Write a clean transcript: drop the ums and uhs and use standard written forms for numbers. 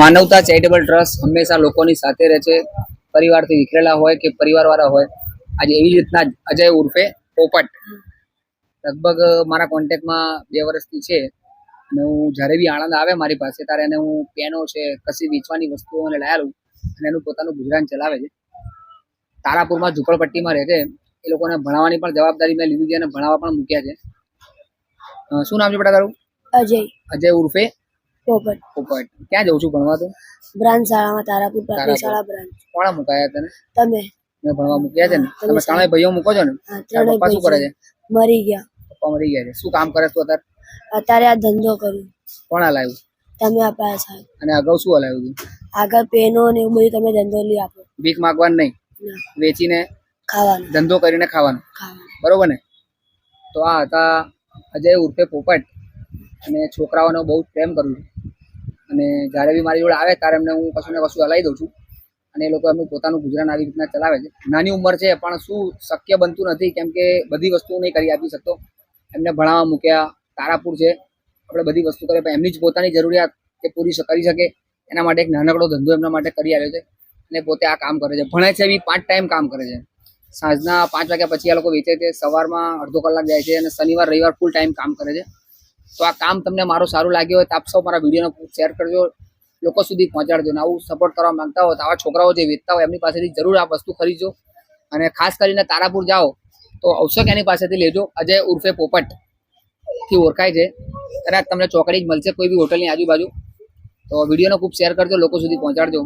માનવતા charitable trust હંમેશા લોકોની સાથે રહે છે, પરિવારથી વિખરેલા હોય કે પરિવારવાળા હોય. આજે એવી જ રીતના અજય ઉર્ફે પોપટ લગભગ મારા કોન્ટેક્ટમાં 2 વર્ષથી છે અને હું જ્યારે બી આણંદ આવે મારી પાસે ત્યારે એને હું પેનો છે, કશી વેચવાની વસ્તુઓને લાયેલું અને એનું પોતાનું ગુજરાન ચલાવે છે. તારાપુરમાં ઝૂંપડપટ્ટીમાં રહે છે. એ લોકોને ભણાવવાની પણ જવાબદારી મેં લીધી છે અને ભણાવવા પણ મૂક્યા છે. શું નામ છે બેટા તારું? અજય ઉર્ફે પોપટ. ક્યાં જઉં છું ભણવા તું? બ્રાન્ચ શાળામાં, તારાપુર પ્રાથમિક શાળા બ્રાન્ચ. કોણે મુકાયા તને? તમે? મેં ભણવા મૂક્યા છે ને? તમે 3 ભાઈઓ મૂકો છો ને? તારા પપ્પા શું કરે છે? મરી ગયા. પપ્પા મરી ગયા છે. શું કામ કરે તું અત્યારે? અત્યારે આ ધંધો કરું. કોણ હલાવ્યું? તમે આપ્યા સાહેબ. અને અગાઉ શું હલાવ્યું તું? આગળ પેનો ને એવું બધું તમે ધંધો લઈ આપો. ભીખ માંગવાનું નહીં, વેચીને ખાવાનું, ધંધો કરીને ખાવાનું, બરોબર ને? તો આ હતા અજય ઉર્ફે પોપટ અને છોકરાઓને બહુ જ પ્રેમ કરું છું અને જ્યારે બી મારી જોડે આવે ત્યારે એમને હું કશું ને કશું હલાવી દઉં છું અને એ લોકો એમનું પોતાનું ગુજરાન આવી રીતના ચલાવે છે. નાની ઉંમર છે પણ શું શક્ય બનતું નથી, કેમ કે બધી વસ્તુ નહીં કરી આપી શકતો. એમને ભણાવવા મૂક્યા, તારાપુર છે, આપણે બધી વસ્તુ કરીએ પણ એમની જ પોતાની જરૂરિયાત એ પૂરી કરી શકે એના માટે એક નાનકડો ધંધો એમના માટે કરી આવ્યો છે અને પોતે આ કામ કરે છે. ભણે છે બી, 5 ટાઈમ કામ કરે છે. સાંજના 5 વાગ્યા પછી આ લોકો વેચે છે, સવારમાં અડધો કલાક જાય છે અને શનિવાર રવિવાર ફૂલ ટાઈમ કામ કરે છે. તો આ કામ તમને મારું સારું લાગ્યું હોય તો આપ સૌ મારા વિડીયોને શેર કરજો, લોકો સુધી પહોંચાડજો અને આવું સપોર્ટ કરવા માંગતા હોય તો આવા છોકરાઓ જે વેચતા હોય એમની પાસેથી જરૂર આ વસ્તુ ખરીદજો અને ખાસ કરીને તારાપુર જાઓ તો અવશ્ય એની પાસેથી લેજો. અજય ઉર્ફે પોપટ થી ઓળખાય છે. કદાચ તમને ચોકડી જ મળશે કોઈ બી હોટલની આજુબાજુ. તો વિડીયોને ખૂબ શેર કરજો, લોકો સુધી પહોંચાડજો.